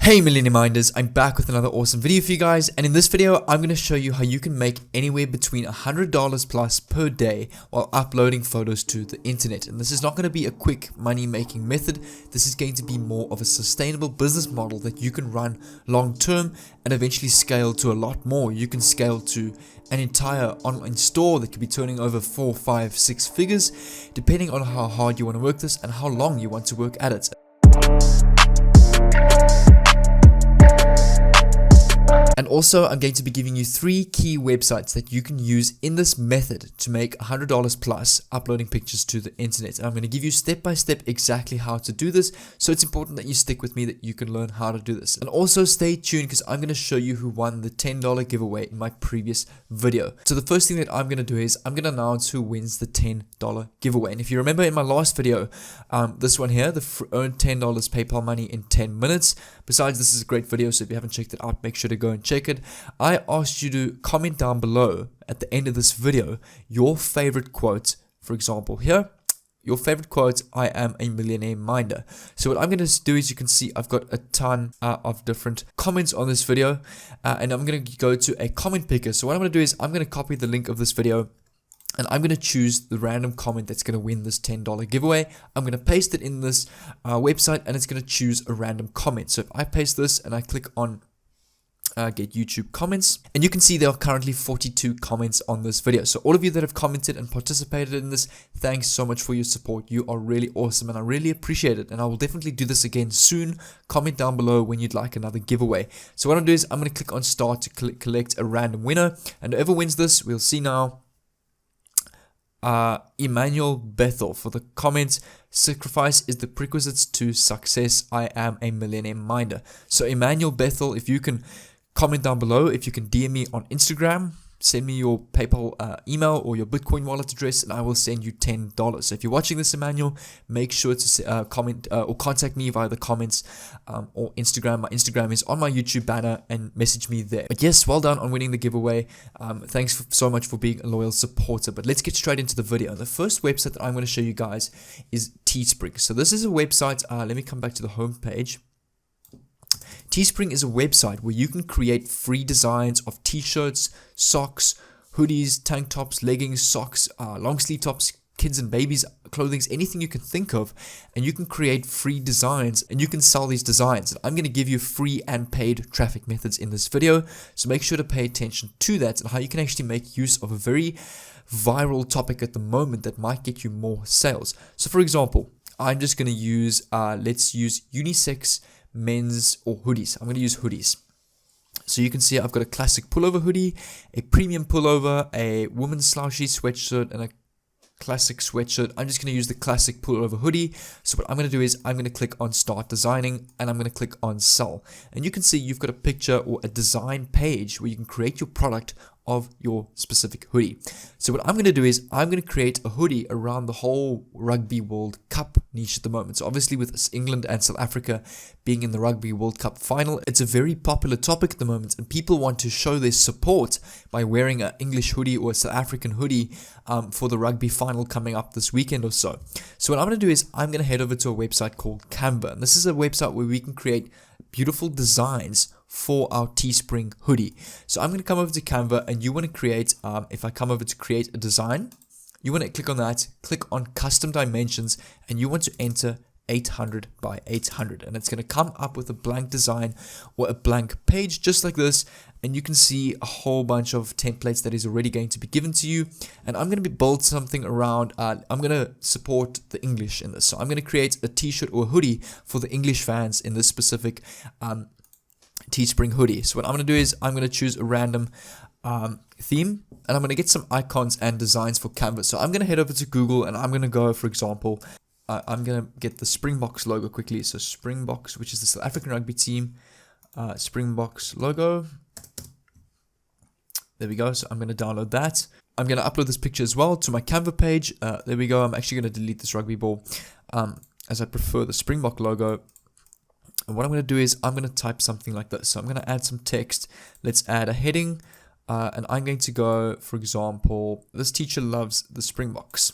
Hey Millionaire Minders, I'm back with another awesome video for you guys, and in this video I'm going to show you how you can make anywhere between $100 plus per day while uploading photos to the internet. And this is not going to be a quick money making method. This is going to be more of a sustainable business model that you can run long term and eventually scale to a lot more. You can scale to an entire online store that could be turning over 4, 5, 6 figures depending on how hard you want to work this and how long you want to work at it. And also, I'm going to be giving you 3 key websites that you can use in this method to make $100 plus uploading pictures to the internet. And I'm going to give you step by step exactly how to do this. So it's important that you stick with me, that you can learn how to do this. And also stay tuned because I'm going to show you who won the $10 giveaway in my previous video. So the first thing that I'm going to do is I'm going to announce who wins the $10 giveaway. And if you remember in my last video, this one here, the earn $10 PayPal money in 10 minutes. Besides, this is a great video, so if you haven't checked it out, make sure to go and check it. I asked you to comment down below at the end of this video your favorite quote. For example, here, your favorite quote, I am a millionaire minder. So what I'm going to do is, you can see I've got a ton of different comments on this video, and I'm going to go to a comment picker. So what I'm going to do is I'm going to copy the link of this video, and I'm going to choose the random comment that's going to win this $10 giveaway. I'm going to paste it in this website, and it's going to choose a random comment. So if I paste this and I click on get YouTube comments, and you can see there are currently 42 comments on this video. So all of you that have commented and participated in this, thanks so much for your support. You are really awesome, and I really appreciate it, and I will definitely do this again soon. Comment down below when you'd like another giveaway. So what I'm going to do is I'm going to click on start to collect a random winner, and whoever wins this, we'll see now. Emmanuel Bethel for the comments, sacrifice is the prerequisites to success. I am a millionaire minder. So Emmanuel Bethel, if you can comment down below, if you can DM me on Instagram, send me your PayPal email or your Bitcoin wallet address, and I will send you $10. So if you're watching this, Emmanuel, make sure to comment or contact me via the comments or Instagram. My Instagram is on my YouTube banner, and message me there. But yes, well done on winning the giveaway. Thanks so much for being a loyal supporter. But let's get straight into the video. The first website that I'm going to show you guys is Teespring. So this is a website. Let me come back to the home page. Teespring is a website where you can create free designs of t-shirts, socks, hoodies, tank tops, leggings, socks, long sleeve tops, kids and babies clothing, anything you can think of, and you can create free designs and you can sell these designs. And I'm going to give you free and paid traffic methods in this video, so make sure to pay attention to that and how you can actually make use of a very viral topic at the moment that might get you more sales. So for example, I'm just going to use let's use unisex men's or hoodies. I'm going to use hoodies. So you can see I've got a classic pullover hoodie, a premium pullover, a woman's slouchy sweatshirt, and a classic sweatshirt. I'm just going to use the classic pullover hoodie. So what I'm going to do is I'm going to click on start designing, and I'm going to click on sell. And you can see you've got a picture or a design page where you can create your product of your specific hoodie. So what I'm going to do is I'm going to create a hoodie around the whole Rugby World Cup niche at the moment. So obviously with England and South Africa being in the Rugby World Cup final, it's a very popular topic at the moment, and people want to show their support by wearing an English hoodie or a South African hoodie for the rugby final coming up this weekend or so. So what I'm going to do is I'm going to head over to a website called Canva, and this is a website where we can create beautiful designs for our Teespring hoodie. So I'm going to come over to Canva, and you want to create, if I come over to create a design, you want to click on that, click on custom dimensions, and you want to enter 800 by 800, and it's going to come up with a blank design or a blank page just like this. And you can see a whole bunch of templates that is already going to be given to you, and I'm going to build something around I'm going to support the English in this. So I'm going to create a t-shirt or a hoodie for the English fans in this specific Teespring hoodie. So what I'm going to do is I'm going to choose a random theme, and I'm going to get some icons and designs for Canva. So I'm going to head over to Google, and I'm going to go, for example, I'm going to get the Springboks logo quickly. So Springboks, which is the South African rugby team, Springboks logo. There we go. So I'm going to download that. I'm going to upload this picture as well to my Canva page. There we go. I'm actually going to delete this rugby ball as I prefer the Springbok logo. And what I'm going to do is I'm going to type something like this. So I'm going to add some text. Let's add a heading. And I'm going to go, for example, this teacher loves the Springboks.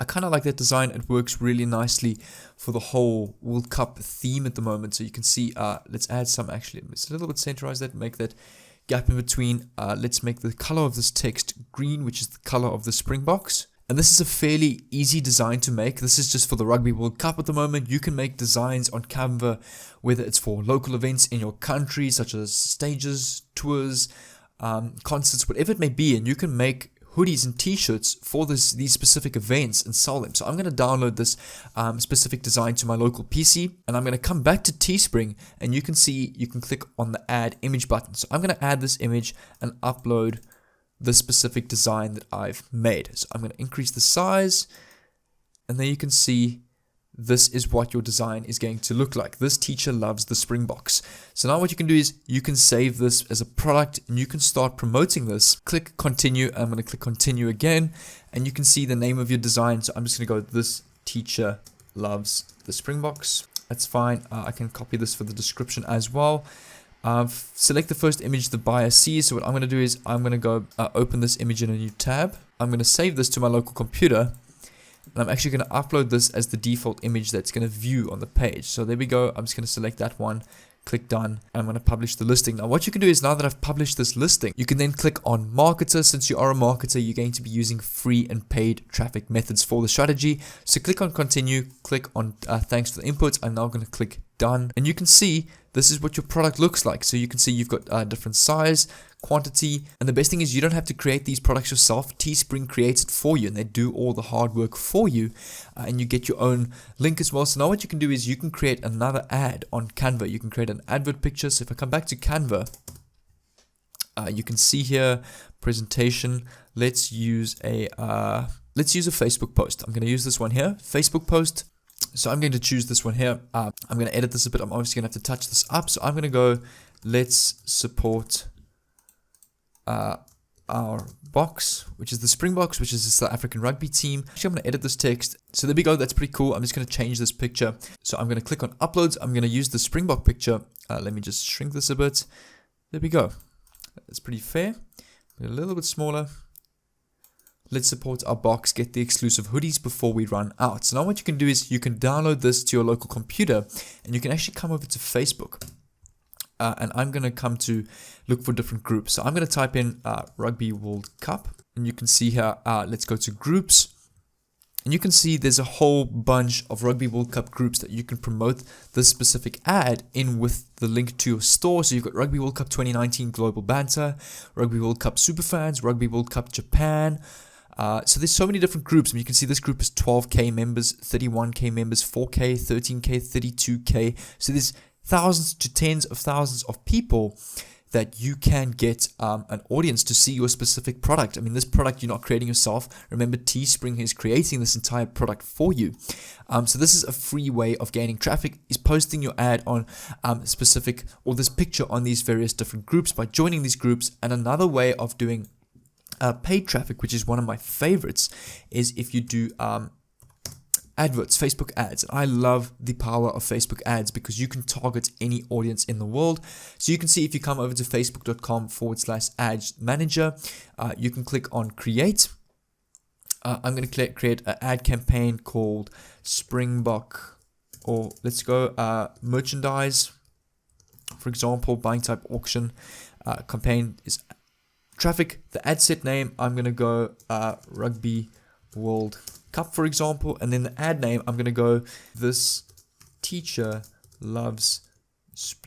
I kind of like that design. It works really nicely for the whole World Cup theme at the moment. So you can see, let's add some, actually, let's a little bit centerize that, make that gap in between. Let's make the color of this text green, which is the color of the Springboks. And this is a fairly easy design to make. This is just for the Rugby World Cup at the moment. You can make designs on Canva, whether it's for local events in your country, such as stages, tours, concerts, whatever it may be. And you can make hoodies and t-shirts for these specific events and sell them. So I'm going to download this specific design to my local PC, and I'm going to come back to Teespring, and you can see you can click on the add image button. So I'm going to add this image and upload the specific design that I've made. So I'm going to increase the size, and there you can see this is what your design is going to look like. This teacher loves the Springboks. So now what you can do is you can save this as a product, and you can start promoting this. Click continue. I'm going to click continue again, and you can see the name of your design. So I'm just going to go, this teacher loves the Springboks. That's fine. I can copy this for the description as well. Select the first image the buyer sees. So what I'm going to do is I'm going to go open this image in a new tab. I'm going to save this to my local computer, and I'm actually going to upload this as the default image that's going to view on the page. So there we go. I'm just going to select that one, click done, and I'm going to publish the listing. Now what you can do is, now that I've published this listing, you can then click on marketer. Since you are a marketer, you're going to be using free and paid traffic methods for the strategy. So click on continue, click on thanks for the input. I'm now going to click done, and you can see this is what your product looks like. So you can see you've got different size, quantity, and the best thing is you don't have to create these products yourself. Teespring creates it for you, and they do all the hard work for you, and you get your own link as well. So now what you can do is you can create another ad on Canva. You can create an advert picture. So if I come back to Canva, you can see here presentation. Let's use a Facebook post. I'm going to use this one here, Facebook post. So I'm going to choose this one here. I'm going to edit this a bit. I'm obviously going to have to touch this up. So I'm going to go, let's support our box, which is the Springboks, which is the South African rugby team. Actually, I'm going to edit this text. So there we go. That's pretty cool. I'm just going to change this picture. So I'm going to click on uploads. I'm going to use the Springbok picture. Let me just shrink this a bit. There we go. That's pretty fair. A little bit smaller. Let's support our box, get the exclusive hoodies before we run out. So now what you can do is you can download this to your local computer, and you can actually come over to Facebook. And I'm going to come to look for different groups. So I'm going to type in Rugby World Cup, and you can see here, let's go to groups. And you can see there's a whole bunch of Rugby World Cup groups that you can promote this specific ad in with the link to your store. So you've got Rugby World Cup 2019 Global Banter, Rugby World Cup Superfans, Rugby World Cup Japan. So there's so many different groups. I mean, you can see this group is 12K members, 31K members, 4K, 13K, 32K. So there's thousands to tens of thousands of people that you can get an audience to see your specific product. I mean, this product you're not creating yourself. Remember, Teespring is creating this entire product for you. So this is a free way of gaining traffic, is posting your ad on specific, or this picture on these various different groups by joining these groups. And another way of doing paid traffic, which is one of my favorites, is if you do adverts, Facebook ads. I love the power of Facebook ads because you can target any audience in the world. So you can see if you come over to facebook.com/ads manager, you can click on create. I'm going to create an ad campaign called Springbok, or let's go merchandise, for example, buying type auction. Campaign is traffic. The ad set name, I'm going to go Rugby World Cup, for example, and then the ad name, I'm going to go this teacher loves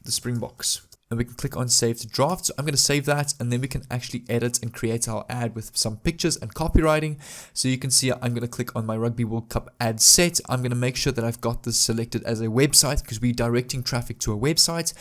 the Springboks, and we can click on save to draft. So I'm going to save that, and then we can actually edit and create our ad with some pictures and copywriting. So you can see I'm going to click on my Rugby World Cup ad set. I'm going to make sure that I've got this selected as a website because we're directing traffic to a website.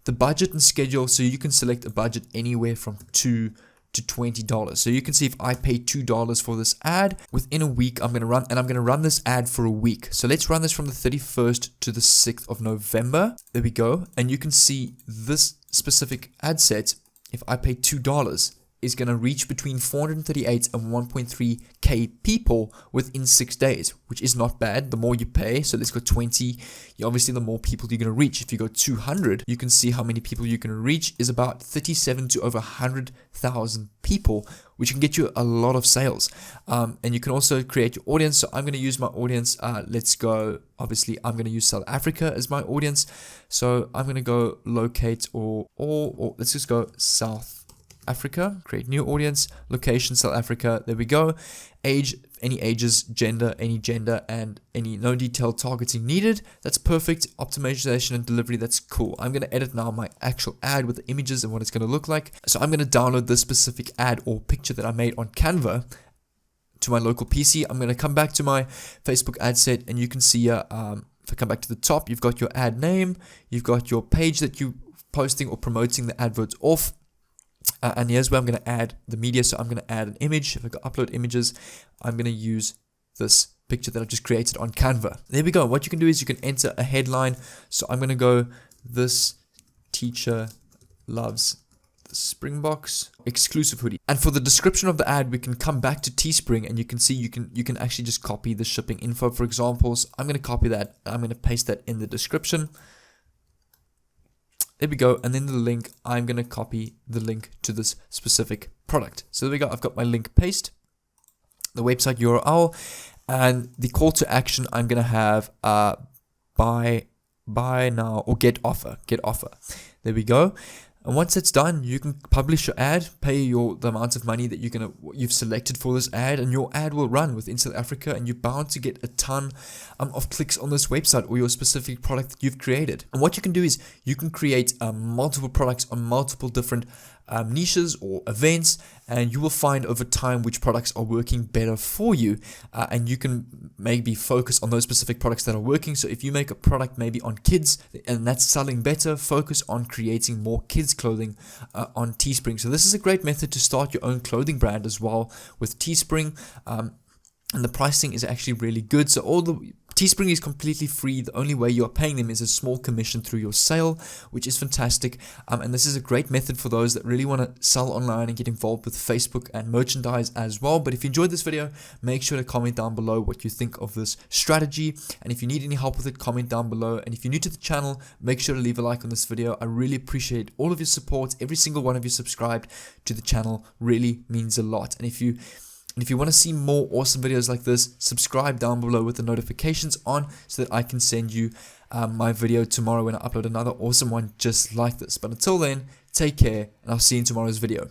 The budget and schedule, so you can select a budget anywhere from $2 to $20. So you can see if I pay $2 for this ad, within a week I'm going to run this ad for a week. So let's run this from the 31st to the 6th of November. There we go. And you can see this specific ad set, if I pay $2, is going to reach between 438 and 1.3k people within 6 days, which is not bad. The more you pay, so let's go 20, obviously the more people you're going to reach. If you go 200, you can see how many people you can reach is about 37 to over 100,000 people, which can get you a lot of sales. And you can also create your audience. So I'm going to use my audience. Let's go, obviously I'm going to use South Africa as my audience. So I'm going to go locate or let's just go South Africa, create new audience, location South Africa. There we go. Age, any ages, gender, any gender, and any no detailed targeting needed. That's perfect. Optimization and delivery, that's cool. I'm going to edit now my actual ad with the images and what it's going to look like. So I'm going to download this specific ad or picture that I made on Canva to my local PC. I'm going to come back to my Facebook ad set, and you can see here, if I come back to the top, you've got your ad name, you've got your page that you're posting or promoting the adverts off. And here's where I'm going to add the media. So I'm going to add an image. If I go upload images, I'm going to use this picture that I just created on Canva. There we go. What you can do is you can enter a headline. So I'm going to go, this teacher loves the Springboks exclusive hoodie. And for the description of the ad, we can come back to Teespring, and you can see you can actually just copy the shipping info, for example. So I'm going to copy that. I'm going to paste that in the description. There we go. And then the link, I'm going to copy the link to this specific product. So there we go. I've got my link paste, the website URL, and the call to action. I'm going to have buy now or get offer. There we go. And once it's done, you can publish your ad, pay the amount of money that you've selected for this ad, and your ad will run within South Africa, and you're bound to get a ton of clicks on this website or your specific product that you've created. And what you can do is you can create multiple products on multiple different niches or events, and you will find over time which products are working better for you, and you can maybe focus on those specific products that are working. So if you make a product maybe on kids and that's selling better, focus on creating more kids clothing on Teespring. So this is a great method to start your own clothing brand as well with Teespring, and the pricing is actually really good. So Teespring is completely free. The only way you are paying them is a small commission through your sale, which is fantastic. And this is a great method for those that really want to sell online and get involved with Facebook and merchandise as well. But if you enjoyed this video, make sure to comment down below what you think of this strategy. And if you need any help with it, comment down below. And if you're new to the channel, make sure to leave a like on this video. I really appreciate all of your support. Every single one of you subscribed to the channel really means a lot. And if you want to see more awesome videos like this, subscribe down below with the notifications on so that I can send you my video tomorrow when I upload another awesome one just like this. But until then, take care, and I'll see you in tomorrow's video.